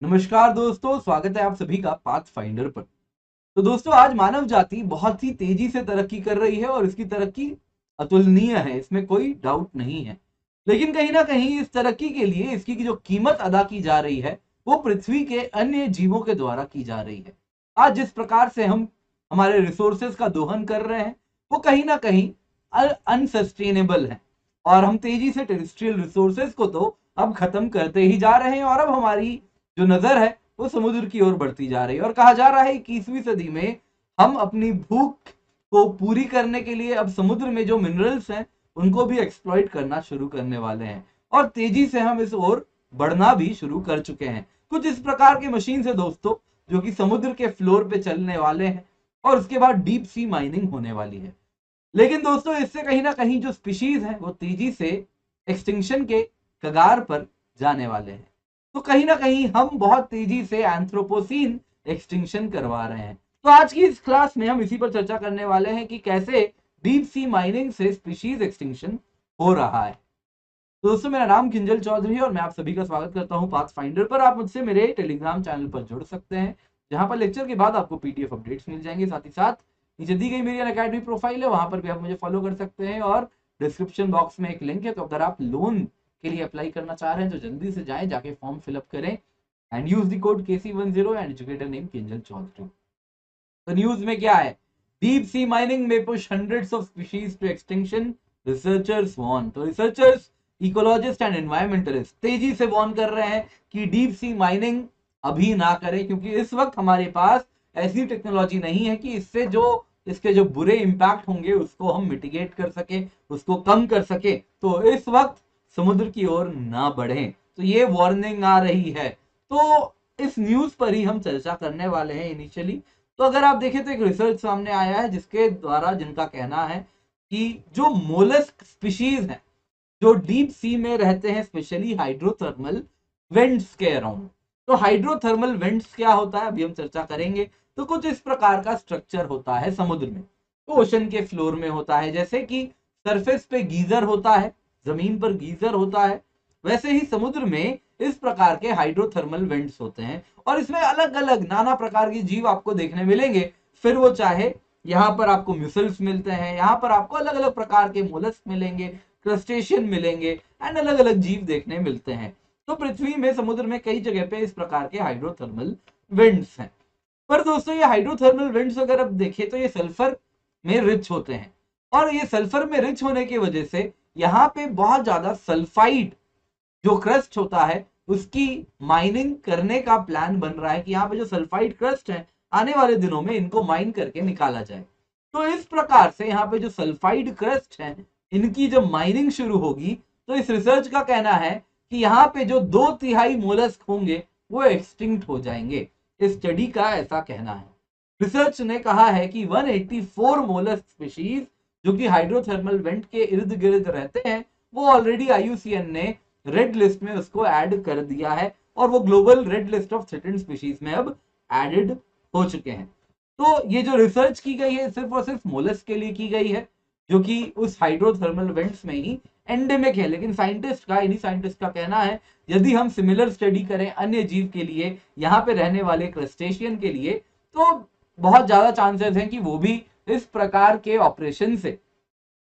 नमस्कार दोस्तों, स्वागत है आप सभी का पाथ फाइंडर पर। तो दोस्तों, आज मानव जाति बहुत ही तेजी से तरक्की कर रही है और इसकी तरक्की अतुलनीय है, इसमें कोई डाउट नहीं है। लेकिन कहीं ना कहीं इस तरक्की के लिए इसकी जो कीमत अदा की जा रही है वो पृथ्वी के अन्य जीवों के द्वारा की जा रही है। आज जिस प्रकार से हम हमारे रिसोर्सेज का दोहन कर रहे हैं वो कहीं ना कहीं अनसस्टेनेबल है और हम तेजी से टेरेस्ट्रियल रिसोर्सेज को तो अब खत्म करते ही जा रहे हैं और अब हमारी जो नजर है वो समुद्र की ओर बढ़ती जा रही है। और कहा जा रहा है 21वीं सदी में हम अपनी भूख को पूरी करने के लिए अब समुद्र में जो मिनरल्स हैं उनको भी एक्सप्लॉइट करना शुरू करने वाले हैं और तेजी से हम इस ओर बढ़ना भी शुरू कर चुके हैं। कुछ इस प्रकार के मशीन है दोस्तों जो कि समुद्र के फ्लोर पे चलने वाले हैं और उसके बाद डीप सी माइनिंग होने वाली है। लेकिन दोस्तों, इससे कहीं ना कहीं जो स्पीशीज है वो तेजी से एक्सटिंक्शन के कगार पर जाने वाले हैं। तो कहीं ना कहीं हम बहुत तेजी से एंथ्रोपोसीन एक्सटिंक्शन करवा रहे हैं। तो आज की इस क्लास में हम इसी पर चर्चा करने वाले हैं कि कैसे डीप सी माइनिंग से स्पीशीज एक्सटिंक्शन हो रहा है। तो दोस्तों, मेरा नाम किंजल चौधरी है और मैं आप सभी का स्वागत करता हूं पाथ फाइंडर पर। आप मुझसे मेरे टेलीग्राम चैनल पर जुड़ सकते हैं जहां पर लेक्चर के बाद आपको पीडीएफ अपडेट्स मिल जाएंगे। साथ ही साथ नीचे दी गई मेरी अकेडमी प्रोफाइल है, वहां पर भी आप मुझे फॉलो कर सकते हैं और डिस्क्रिप्शन बॉक्स में एक लिंक है। तो अगर आप लोन के लिए अप्लाई करना चाह रहे हैं तो जल्दी से जाएं, जाके फॉर्म फिलअप करें and use the code KC10 and educator name Kinjal Chaudhary. तो न्यूज में क्या है? डीप सी माइनिंग में push hundreds of species to extinction, researchers warn. तो रिसर्चर्स, इकोलॉजिस्ट एंड एनवायरमेंटलिस्ट तेजी से वार्न कर रहे हैं कि डीप सी माइनिंग अभी ना करें, क्योंकि इस वक्त हमारे पास ऐसी टेक्नोलॉजी नहीं है कि इससे जो इसके जो बुरे इंपैक्ट होंगे उसको हम मिटिगेट कर सके, उसको कम कर सके। तो इस वक्त समुद्र की ओर ना बढ़ें। तो ये वार्निंग आ रही है। तो इस न्यूज पर ही हम चर्चा करने वाले हैं इनिशियली। तो अगर आप देखें तो एक रिसर्च सामने आया है जिसके द्वारा जिनका कहना है कि जो मोलस्क स्पीशीज हैं जो डीप सी में रहते हैं, स्पेशली हाइड्रोथर्मल वेंट्स के अराउंड। तो हाइड्रोथर्मल वेंट्स क्या होता है अभी हम चर्चा करेंगे। तो कुछ इस प्रकार का स्ट्रक्चर होता है समुद्र में, तो ओशन के फ्लोर में होता है। जैसे कि सरफेस पे गीजर होता है, जमीन पर गीजर होता है, वैसे ही समुद्र में इस प्रकार के हाइड्रोथर्मल वेंट्स होते हैं और इसमें अलग अलग नाना प्रकार के जीव आपको देखने मिलेंगे। फिर वो चाहे यहाँ पर आपको म्यूसल्स मिलते हैं, यहाँ पर आपको अलग अलग प्रकार के मोलस्क मिलेंगे, क्रस्टेशियन मिलेंगे एंड अलग अलग जीव देखने मिलते हैं। तो पृथ्वी में समुद्र में कई जगह पे इस प्रकार के हाइड्रोथर्मल विंड्स हैं। पर दोस्तों, ये हाइड्रोथर्मल विंड्स अगर आप देखें तो ये सल्फर में रिच होते हैं और ये सल्फर में रिच होने की वजह से यहाँ पे बहुत ज्यादा सल्फाइड जो क्रस्ट होता है उसकी माइनिंग करने का प्लान बन रहा है कि यहाँ पे जो सल्फाइड क्रस्ट है आने वाले दिनों में इनको माइन करके निकाला जाए। तो इस प्रकार से यहाँ पे जो सल्फाइड क्रस्ट है इनकी जब माइनिंग शुरू होगी तो इस रिसर्च का कहना है कि यहाँ पे जो 2/3 मोलस्क होंगे वो एक्सटिंक्ट हो जाएंगे। इस स्टडी का ऐसा कहना है। रिसर्च ने कहा है कि 184 मोलस्क स्पीशीज जो कि हाइड्रोथर्मल वेंट के इर्द गिर्द रहते हैं वो ऑलरेडी IUCN ने रेड लिस्ट में उसको ऐड कर दिया है और वो global red list of threatened species में अब एडेड हो चुके हैं। तो ये जो रिसर्च की गई है सिर्फ और सिर्फ मोलस्क के लिए की गई है जो कि उस हाइड्रोथर्मल वेंट्स में ही एंडेमिक है। लेकिन इन्हीं साइंटिस्ट का कहना है यदि हम सिमिलर स्टडी करें अन्य जीव के लिए, यहाँ पे रहने वाले क्रस्टेशियन के लिए, तो बहुत ज्यादा चांसेस हैं कि वो भी इस प्रकार के ऑपरेशन से,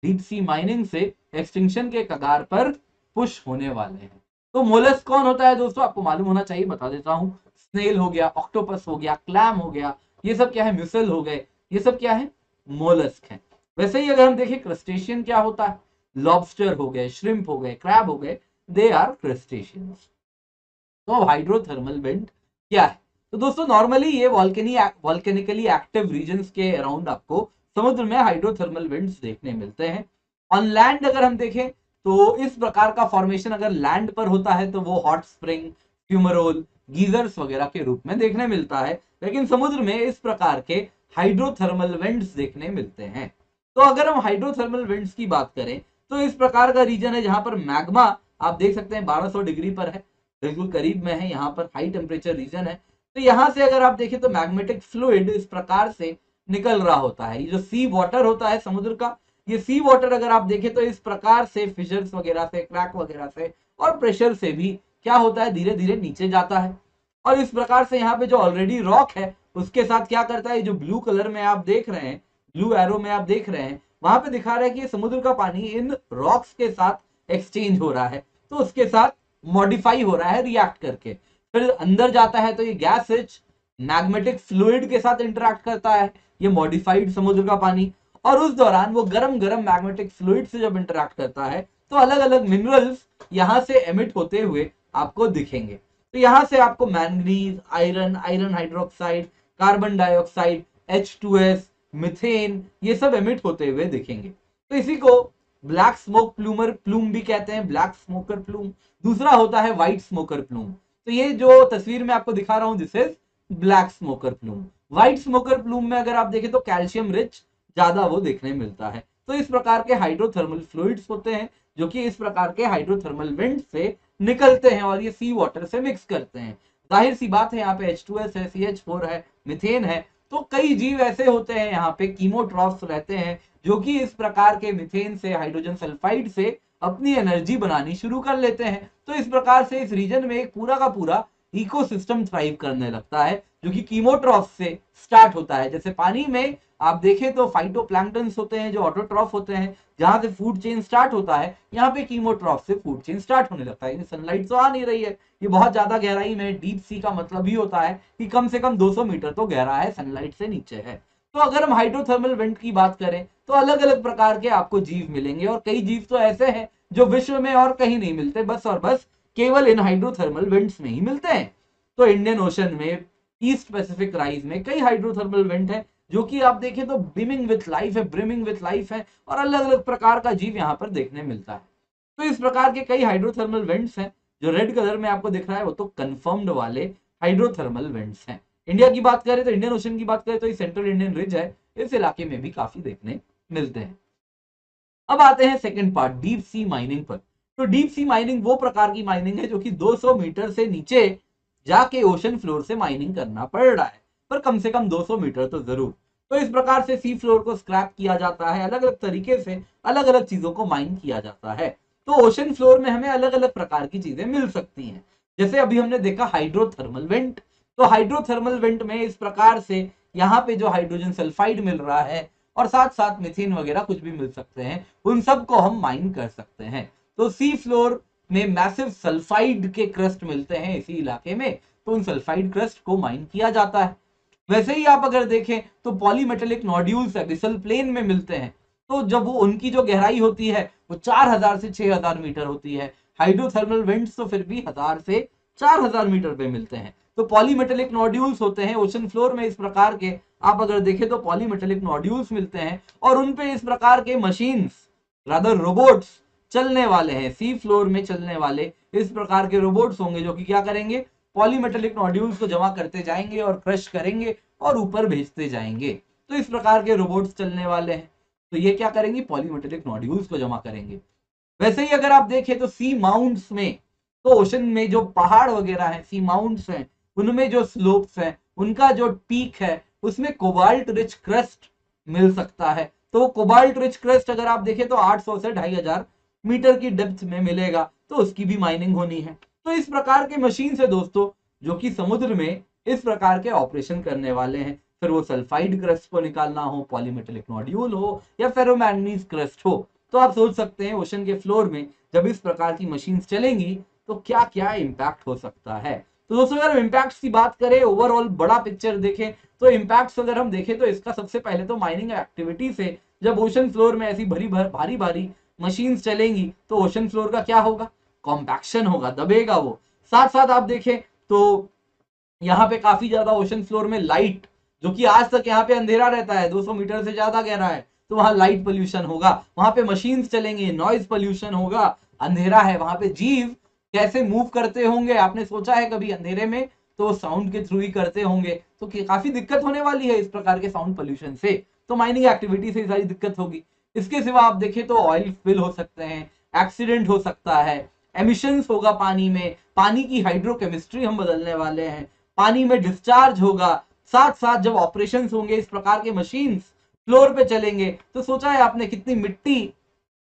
डीप सी माइनिंग से एक्सटिंक्शन के कगार पर पुश होने वाले हैं। तो मोलस्क कौन होता है दोस्तों, आपको मालूम होना चाहिए, बता देता हूं। स्नेल हो गया, ऑक्टोपस हो गया, क्लैम हो गया, ये सब क्या है? म्यूसल हो गए, ये सब क्या है? मोलस्क है। वैसे ही अगर हम देखें क्रस्टेशियन क्या होता है, लॉबस्टर हो गए, श्रिम्प हो गए, क्रैब हो गए, दे आर क्रस्टेशियंस। तो हाइड्रोथर्मल वेंट क्या है? तो दोस्तों, नॉर्मली ये वॉल्केनिकली एक्टिव रीजन्स के अराउंड आपको समुद्र में हाइड्रोथर्मल वेंट्स देखने मिलते हैं। ऑन लैंड अगर हम देखें तो इस प्रकार का फॉर्मेशन अगर लैंड पर होता है तो वो हॉट स्प्रिंग, फ्यूमरोल, गीजर्स वगैरह के रूप में देखने मिलता है। लेकिन समुद्र में इस प्रकार के हाइड्रोथर्मल वेंट्स देखने मिलते हैं। तो अगर हम हाइड्रोथर्मल वेंट्स की बात करें तो इस प्रकार का रीजन है जहां पर मैग्मा आप देख सकते हैं 1200 डिग्री पर है, बिल्कुल करीब में है, यहाँ पर हाई टेम्परेचर रीजन है। तो यहाँ से अगर आप देखें तो मैग्नेटिक फ्लूइड इस प्रकार से निकल रहा होता है। ये जो सी वाटर होता है समुद्र का, ये सी वाटर अगर आप देखें तो इस प्रकार से फिशर्स वगैरह से, क्रैक वगैरह से और प्रेशर से भी क्या होता है, धीरे धीरे नीचे जाता है। और इस प्रकार से यहाँ पे जो ऑलरेडी रॉक है उसके साथ क्या करता है, जो ब्लू कलर में आप देख रहे हैं, ब्लू एरो में आप देख रहे हैं, वहां पे दिखा रहा है कि ये समुद्र का पानी इन रॉक्स के साथ एक्सचेंज हो रहा है, तो उसके साथ मॉडिफाई हो रहा है रिएक्ट करके, फिर अंदर जाता है तो ये गैस रिच मैग्नेटिक फ्लूइड के साथ इंटरेक्ट करता है, ये मॉडिफाइड समुद्र का पानी, और उस दौरान वो गरम गरम मैग्नेटिक फ्लूइड से जब इंटरेक्ट करता है तो अलग अलग मिनरल्स यहां से एमिट होते हुए आपको दिखेंगे। तो यहां से आपको manganese, iron, iron hydroxide, carbon dioxide, H2S, methane, ये सब एमिट होते हुए दिखेंगे। तो इसी को ब्लैक स्मोक प्लूम भी कहते हैं, ब्लैक स्मोकर प्लूम। दूसरा होता है व्हाइट स्मोकर प्लूम। तो ये जो तस्वीर में आपको दिखा रहा हूं this is black smoker plume. White smoker plume में अगर आप देखें तो कैल्शियम रिच ज्यादा वो देखने मिलता है। तो इस प्रकार के हाइड्रोथर्मल फ्लूइड्स होते हैं जो कि इस प्रकार के हाइड्रोथर्मल वेंट से निकलते हैं और ये सी वाटर से मिक्स करते हैं। जाहिर सी बात है यहाँ पे H2S है, CH4 है, मिथेन है, तो कई जीव ऐसे होते हैं यहाँ पे कीमोट्रॉफ्स रहते हैं जो कि इस प्रकार के मिथेन से, हाइड्रोजन सल्फाइड से अपनी एनर्जी बनानी शुरू कर लेते हैं। तो इस प्रकार से इस रीजन में एक पूरा का पूरा इकोसिस्टम थ्राइव करने लगता है जो कि कीमोट्रॉफ से स्टार्ट होता है। जैसे पानी में आप देखें तो फाइटोप्लैंक्टन्स होते हैं जो ऑटोट्रॉफ होते हैं, जहां से फूड चेन स्टार्ट होता है, यहाँ पे कीमोट्रॉफ से फूड चेन स्टार्ट होने लगता है। सनलाइट तो आ नहीं रही है, ये बहुत ज्यादा गहराई में, डीप सी का मतलब ही होता है कि कम से कम 200 मीटर तो गहरा है, सनलाइट से नीचे है। तो अगर हम हाइड्रोथर्मल वेंट की बात करें तो अलग अलग प्रकार के आपको जीव मिलेंगे और कई जीव तो ऐसे हैं जो विश्व में और कहीं नहीं मिलते, बस और बस केवल इन हाइड्रोथर्मल वेंट्स में ही मिलते हैं। तो इंडियन ओशन में, ईस्ट पैसिफिक राइज में कई हाइड्रोथर्मल वेंट है जो कि आप देखें तो बिमिंग विथ लाइफ है, ब्रिमिंग विथ लाइफ है, और अलग अलग प्रकार का जीव यहाँ पर देखने मिलता है। तो इस प्रकार के कई हाइड्रोथर्मल वेंट्स हैं। जो रेड कलर में आपको दिख रहा है वो तो कंफर्म्ड वाले हाइड्रोथर्मल वेंट्स हैं। इंडिया की बात करें तो, इंडियन ओशन की बात करें तो, सेंट्रल इंडियन रिज है, इस इलाके में भी काफी देखने मिलते हैं। अब आते हैं second part, deep sea mining पर। तो डीप सी माइनिंग वो प्रकार की माइनिंग है जो कि 200 मीटर से नीचे जाके ओशन फ्लोर से माइनिंग करना पड़ रहा है, पर कम से कम 200 मीटर तो जरूर। तो इस प्रकार से सी फ्लोर को स्क्रैप किया जाता है, अलग अलग तरीके से अलग अलग चीजों को माइन किया जाता है। तो ओशन फ्लोर में हमें अलग अलग प्रकार की चीजें मिल सकती हैं। जैसे अभी हमने देखा हाइड्रोथर्मल वेंट, तो हाइड्रोथर्मल वेंट में इस प्रकार से यहाँ पे जो हाइड्रोजन सल्फाइड मिल रहा है और साथ साथ मिथेन वगैरह कुछ भी मिल सकते हैं, उन सब को हम माइन कर सकते हैं। तो सी फ्लोर में मैसिव सल्फाइड के क्रस्ट मिलते हैं इसी इलाके में, तो उन सल्फाइड क्रस्ट को माइन किया जाता है। वैसे ही आप अगर देखें तो पॉलीमेटेलिक नोड्यूल्स एबिसल प्लेन में मिलते हैं। तो जब वो, उनकी जो गहराई होती है वो 4000 से 6000 मीटर होती है। हाइड्रोथर्मल वेंट्स तो फिर भी 1000 से 4000 मीटर पे मिलते हैं। तो पॉलीमेटेलिक नोड्यूल्स होते हैं ओशन फ्लोर में इस प्रकार के, आप अगर देखें तो पॉलीमेटेलिक नोड्यूल्स मिलते हैं और उन पे इस प्रकार के मशीन्स, रादर रोबोट्स चलने वाले हैं। सी फ्लोर में चलने वाले इस प्रकार के रोबोट्स होंगे जो कि क्या करेंगे, पॉलीमेटेलिक नोड्यूल्स को जमा करते जाएंगे और क्रश करेंगे और ऊपर भेजते जाएंगे। तो इस प्रकार के रोबोट्स चलने वाले हैं। तो ये क्या करेंगे, पॉलीमेटेलिक नोड्यूल्स को जमा करेंगे। वैसे ही अगर आप देखें तो सी माउंट्स में, तो ओशन में जो पहाड़ वगैरह हैं, सी माउंट्स हैं, उनमें जो स्लोप्स हैं, उनका जो पीक है उसमें कोबाल्ट रिच क्रस्ट मिल सकता है। तो कोबाल्ट रिच क्रस्ट अगर आप देखें तो 800 से 2500 मीटर की डेप्थ में मिलेगा, तो उसकी भी माइनिंग होनी है। तो इस प्रकार के मशीन से दोस्तों जो कि समुद्र में इस प्रकार के ऑपरेशन करने वाले हैं, फिर वो सल्फाइड क्रस्ट को निकालना हो, पॉलीमेटेलिक नोड्यूल हो या फेरोमैंगनीज क्रस्ट हो, तो आप सोच सकते हैं ओशन के फ्लोर में जब इस प्रकार की मशीन्स चलेंगी तो क्या क्या इंपैक्ट हो सकता है। तो दोस्तों अगर इम्पैक्ट की बात करें, ओवरऑल बड़ा पिक्चर देखें, तो इम्पैक्ट अगर हम देखें तो इसका सबसे पहले तो माइनिंग एक्टिविटी से, जब ओशन फ्लोर में ऐसी भारी भारी मशीन्स चलेंगी तो ओशन फ्लोर का क्या होगा, कॉम्पैक्शन होगा, दबेगा वो। साथ साथ आप देखें तो यहाँ पे काफी ज्यादा ओशन फ्लोर में लाइट, जो कि आज तक यहाँ पे अंधेरा रहता है, 200 मीटर से ज्यादा गहरा है, तो वहां लाइट पोल्यूशन होगा, वहां पे मशीन्स चलेंगे, नॉइज पोल्यूशन होगा, अंधेरा है, वहां पे जीव कैसे मूव करते होंगे, आपने सोचा है कभी अंधेरे में, तो साउंड के थ्रू ही करते होंगे, तो काफी दिक्कत होने वाली है इस प्रकार के साउंड पोल्यूशन से। तो माइनिंग एक्टिविटी से सारी दिक्कत होगी। इसके सिवा आप देखें तो ऑयल स्पिल हो सकते हैं, एक्सीडेंट हो सकता है, एमिशंस होगा पानी में, पानी की हाइड्रोकेमिस्ट्री हम बदलने वाले हैं, पानी में डिस्चार्ज होगा, साथ साथ जब ऑपरेशन होंगे इस प्रकार के मशीन्स फ्लोर पे चलेंगे, तो सोचा है आपने कितनी मिट्टी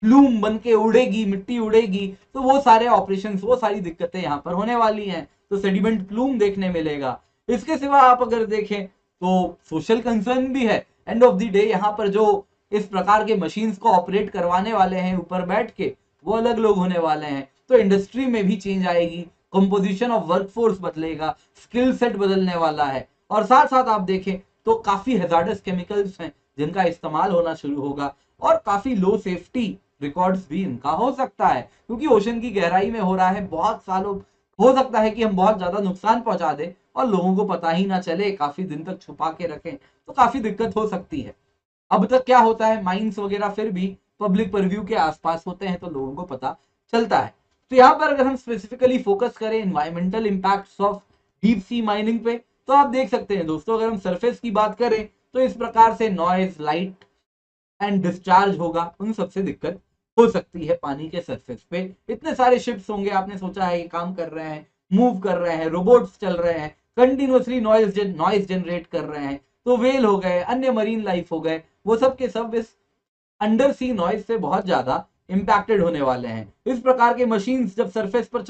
फ्लूम बन के उड़ेगी, मिट्टी उड़ेगी, तो वो सारे ऑपरेशंस, वो सारी दिक्कतें यहाँ पर होने वाली हैं। तो सेडिमेंट प्लूम देखने मिलेगा। इसके सिवा आप अगर देखें तो सोशल कंसर्न भी है। एंड ऑफ द डे यहाँ पर जो इस प्रकार के मशीन्स को ऑपरेट करवाने वाले हैं ऊपर बैठ के, वो अलग लोग होने वाले हैं। तो इंडस्ट्री में भी चेंज आएगी, कंपोजिशन ऑफ वर्कफोर्स बदलेगा, स्किल सेट बदलने वाला है। और साथ साथ आप देखें तो काफी हैजार्डस केमिकल्स हैं जिनका इस्तेमाल होना शुरू होगा, और काफी लो सेफ्टी रिकॉर्ड्स भी इनका हो सकता है, क्योंकि ओशन की गहराई में हो रहा है। बहुत सालों हो सकता है कि हम बहुत ज्यादा नुकसान पहुंचा दें और लोगों को पता ही ना चले, काफी दिन तक छुपा के रखें, तो काफी दिक्कत हो सकती है। अब तक क्या होता है, माइंस वगैरह फिर भी पब्लिक परव्यू के आसपास होते हैं तो लोगों को पता चलता है। तो यहाँ पर अगर हम स्पेसिफिकली फोकस करें environmental impacts of deep sea mining पे, तो आप देख सकते हैं दोस्तों, अगर हम सरफेस की बात करें तो इस प्रकार से नॉइज, लाइट एंड डिस्चार्ज होगा, उन सबसे दिक्कत हो सकती है। पानी के सरफेस पे इतने सारे शिप्स होंगे, आपने सोचा है ये काम कर रहे हैं, मूव कर रहे हैं, रोबोट्स चल रहे हैं, कंटिन्यूअसली नॉइज जनरेट कर रहे हैं, तो वेल हो गए, अन्य मरीन लाइफ हो गए, वो सब के सब इस अंडर सी नॉइज से बहुत ज्यादा इंपैक्टेड होने वाले हैं। इस प्रकार के मशीन्स जब सरफेस पर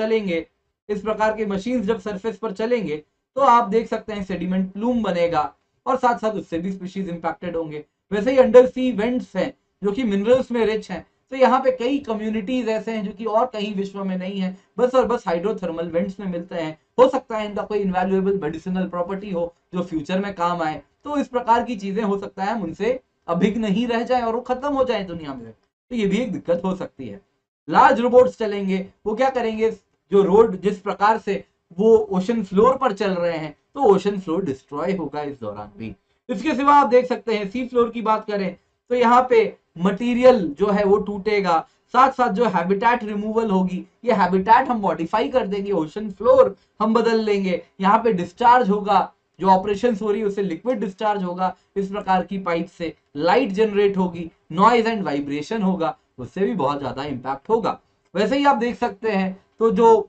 चलेंगे, तो आप देख सकते हैं सेडिमेंट प्लूम बनेगा, और साथ साथ उससे भी स्पीशीज इंपैक्टेड होंगे। वैसे ही अंडर सी वेंट्स हैं जो कि मिनरल्स में रिच हैं, तो यहाँ पे कई कम्युनिटीज ऐसे हैं जो कि और कहीं विश्व में नहीं है, बस और बस हाइड्रोथर्मल वेंट्स में मिलते हैं। हो सकता है इनका कोई इनवैल्यूएबल मेडिसिनल प्रॉपर्टी हो जो फ्यूचर में काम आए, तो इस प्रकार की चीजें हो सकता है हम उनसे अभिज्ञ नहीं रह जाए और वो खत्म हो जाए दुनिया में, तो ये भी एक दिक्कत हो सकती है। लार्ज रोबोट्स चलेंगे, वो क्या करेंगे, जो रोड जिस प्रकार से वो ओशन फ्लोर पर चल रहे हैं, तो ओशन फ्लोर डिस्ट्रॉय होगा इस दौरान भी। इसके सिवा आप देख सकते हैं सी फ्लोर की बात करें तो यहाँ पे मटेरियल जो है वो टूटेगा, साथ साथ जो हैबिटेट रिमूवल होगी, ये हैबिटेट हम मॉडिफाई कर देंगे, ओशन फ्लोर हम बदल लेंगे। यहाँ पे डिस्चार्ज होगा, जो ऑपरेशन हो रही है उससे लिक्विड डिस्चार्ज होगा इस प्रकार की पाइप से, लाइट जनरेट होगी, नॉइज एंड वाइब्रेशन होगा, उससे भी बहुत ज्यादा इंपैक्ट होगा। वैसे ही आप देख सकते हैं तो जो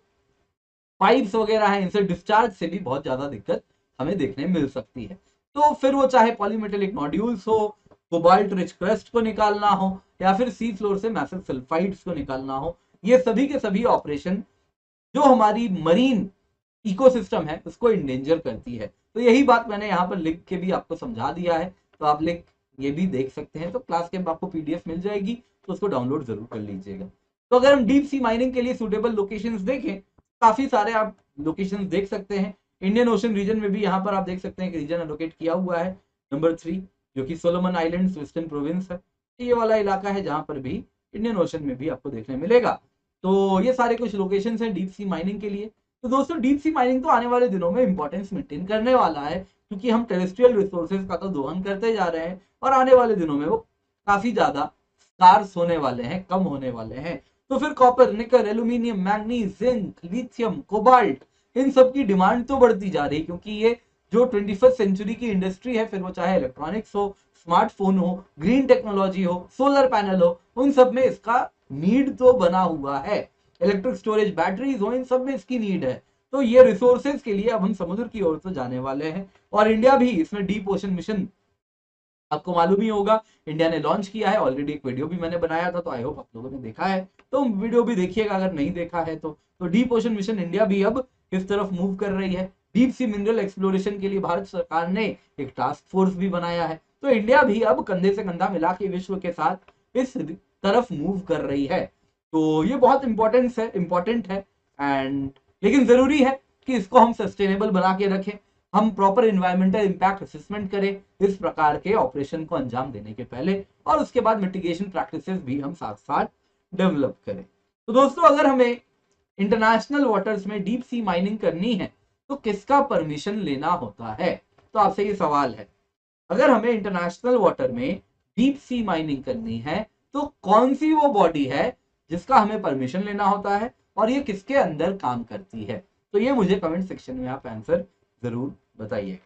पाइप्स वगैरह हैं, इनसे डिस्चार्ज से भी बहुत ज्यादा दिक्कत हमें देखने मिल सकती है। तो फिर वो चाहे पॉलीमेटेलिक नोड्यूल्स हो, कोबाल्ट रिच क्रस्ट को निकालना हो, या फिर सी फ्लोर से मैसिव सल्फाइड्स को निकालना हो, ये सभी के सभी ऑपरेशन जो हमारी मरीन इकोसिस्टम है उसको इंडेंजर करती है। तो यही बात मैंने यहाँ पर लिख के भी आपको समझा दिया है, तो आप लिख ये भी देख सकते हैं। तो क्लास के आपको पीडीएफ मिल जाएगी, तो उसको डाउनलोड जरूर कर लीजिएगा। तो अगर हम डीप सी माइनिंग के लिए सुटेबल लोकेशंस देखें, काफी सारे आप लोकेशंस देख सकते हैं। इंडियन ओशन रीजन में भी यहाँ पर आप देख सकते हैं कि रीजन एलोकेट किया हुआ है नंबर 3, जो कि सोलोमन आइलैंड्स वेस्टर्न प्रोविंस है। ये वाला इलाका है जहां पर भी इंडियन ओशन में भी आपको देखने मिलेगा। तो ये सारे कुछ लोकेशंस हैं डीप सी माइनिंग के लिए। तो दोस्तों डीप सी माइनिंग तो आने वाले दिनों में इंपॉर्टेंस मेंटेन करने वाला है, क्योंकि हम टेरेस्ट्रियल रिसोर्सेज का तो दोहन करते जा रहे हैं, और आने वाले दिनों में वो काफी ज्यादा स्कार्स होने वाले हैं, कम होने वाले हैं। तो फिर copper, nickel, aluminium, manganese, zinc, lithium, cobalt, इन सब की डिमांड तो बढ़ती जा रही है, क्योंकि ये जो 21st सेंचुरी की इंडस्ट्री है, फिर वो चाहे इलेक्ट्रॉनिक्स हो, स्मार्टफोन हो, ग्रीन टेक्नोलॉजी हो, सोलर पैनल हो, उन सब में इसका नीड तो बना हुआ है। इलेक्ट्रिक स्टोरेज बैटरीज हो, इन सब में इसकी नीड है। तो ये रिसोर्सेज के लिए अब हम समुद्र की ओर तो जाने वाले हैं, और इंडिया भी इसमें डीप ओशन मिशन, आपको मालूम ही होगा, इंडिया ने लॉन्च किया है। ऑलरेडी एक वीडियो भी मैंने बनाया था, तो आई होप आप लोगों ने देखा है, तो वीडियो भी देखिएगा अगर नहीं देखा है तो डीप ओशन मिशन इंडिया भी अब इस तरफ मूव कर रही है। डीप सी मिनरल एक्सप्लोरेशन के लिए भारत सरकार ने एक टास्क फोर्स भी बनाया है। तो इंडिया भी अब कंधे से कंधा मिला के विश्व के साथ इस तरफ मूव कर रही है। तो ये बहुत इंपॉर्टेंट है एंड लेकिन जरूरी है कि इसको हम सस्टेनेबल बना के रखें, हम प्रॉपर इन्वायरमेंटल इंपैक्ट असेसमेंट करें इस प्रकार के ऑपरेशन को अंजाम देने के पहले, और उसके बाद मिटिगेशन प्रैक्टिसेस भी हम साथ साथ डेवलप करें। तो दोस्तों अगर हमें इंटरनेशनल वाटर्स में डीप सी माइनिंग करनी है तो किसका परमिशन लेना होता है? तो आपसे ये सवाल है, अगर हमें इंटरनेशनल वाटर में डीप सी माइनिंग करनी है तो कौन सी वो बॉडी है जिसका हमें परमिशन लेना होता है, और ये किसके अंदर काम करती है? तो ये मुझे कमेंट सेक्शन में आप आंसर जरूर बताइए।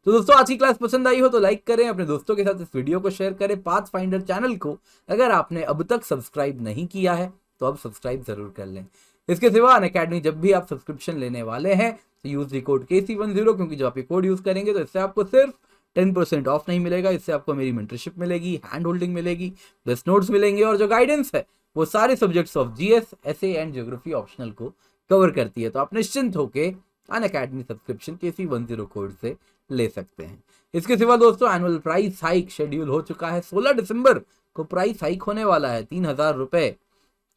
तो दोस्तों आज की क्लास पसंद आई हो तो लाइक करें, अपने दोस्तों के साथ इस वीडियो को शेयर करें। पाथ फाइंडर चैनल को अगर आपने अब तक सब्सक्राइब नहीं किया है तो अब सब्सक्राइब जरूर कर लें। इसके सिवा अनअकैडमी जब भी आप सब्सक्रिप्शन लेने वाले हैं तो यूज दी कोड KC10, क्योंकि जब आप ये कोड यूज करेंगे तो इससे आपको सिर्फ 10% ऑफ नहीं मिलेगा, इससे आपको मेरी मेंटरशिप मिलेगी, हैंड होल्डिंग मिलेगी, प्लस नोट्स मिलेंगे, और जो गाइडेंस है वो सारे subjects of GS, SA and geography optional को कवर करती है। तो आप निश्चिंत होके अनअकैडमी सब्सक्रिप्शन KC10 कोड से ले सकते हैं। इसके सिवा दोस्तों एनुअल प्राइस हाइक शेड्यूल हो चुका है। 16 दिसंबर को प्राइस हाइक होने वाला है। 3000 रुपए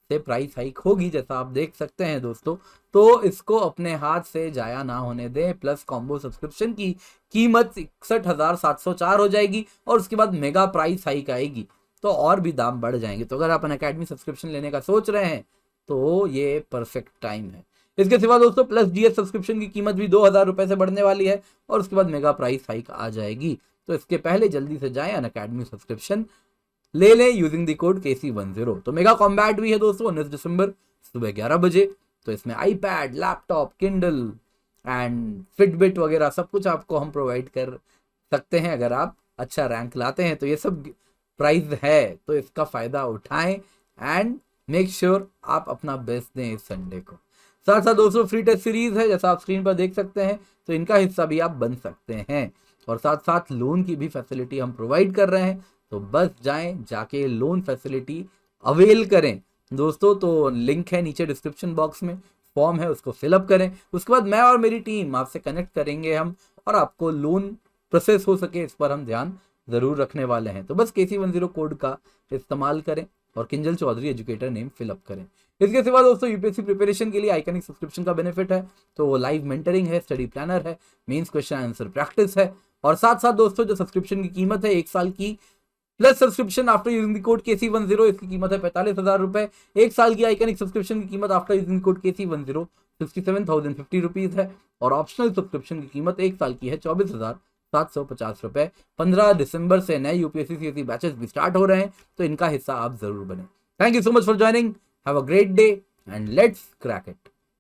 से प्राइस हाइक होगी, जैसा आप देख सकते हैं दोस्तों। तो इसको अपने हाथ से जाया ना होने दें। प्लस कॉम्बो सब्सक्रिप्शन की कीमत 61,704 हो जाएगी और उसके बाद मेगा प्राइस हाइक आएगी तो और भी दाम बढ़ जाएंगे। तो अगर आप अनअकैडमी सब्सक्रिप्शन लेने का सोच रहे हैं तो ये परफेक्ट टाइम है। इसके सिवा दोस्तों प्लस GS सब्सक्रिप्शन की कीमत भी 2000 रुपए से बढ़ने वाली है और उसके बाद मेगा प्राइस हाइक आ जाएगी। तो इसके पहले जल्दी से जाएं अनअकैडमी सब्सक्रिप्शन ले लें यूजिंग द कोड KC10। तो मेगा कॉम्बैट भी है दोस्तों 19 दिसंबर सुबह 11 बजे। तो इसमें iPad, laptop, Kindle and Fitbit वगैरह सब कुछ आपको हम प्रोवाइड कर सकते हैं। अगर आप अच्छा रैंक लाते हैं तो ये सब प्राइस है, तो इसका फायदा उठाएं एंड मेक श्योर आप अपना बेस्ट दें इस संडे को। साथ साथ दोस्तों फ्री टेस्ट सीरीज है, जैसा आप स्क्रीन पर देख सकते हैं, तो इनका हिस्सा भी आप बन सकते हैं। और साथ साथ लोन की भी फैसिलिटी हम प्रोवाइड कर रहे हैं। तो बस जाएं, जाके लोन फैसिलिटी अवेल करें दोस्तों। तो लिंक है नीचे डिस्क्रिप्शन बॉक्स में, फॉर्म है उसको फिलअप करें। उसके बाद मैं और मेरी टीम आपसे कनेक्ट करेंगे हम, और आपको लोन प्रोसेस हो सके इस पर हम ध्यान जरूर रखने वाले हैं। तो बस KC10 कोड का इस्तेमाल करें और Kinjal Chaudhary educator name fill up करें। इसके सिवा दोस्तों यूपीएससी प्रिपरेशन के लिए आइकनिक सब्सक्रिप्शन का बेनिफिट है। तो वो लाइव मेंटरिंग है, स्टडी प्लानर है, मेंस क्वेश्चन आंसर प्रैक्टिस है, और साथ साथ दोस्तों जो सब्सक्रिप्शन की कीमत है 1 साल की plus subscription after using the code KC10, इसकी कीमत है 45,000 रुपए। 1 साल की आइकनिक सब्सक्रिप्शन की कीमत after using code KC10 67,050 rupees है। और ऑप्शनल सब्सक्रिप्शन की कीमत 1 साल की है 24,750 रुपए। 15 दिसंबर से नए यूपीएससी CSE बैचेस भी स्टार्ट हो रहे हैं, तो इनका हिस्सा आप जरूर बने। Thank you so much for joining. Have a great day and let's crack it.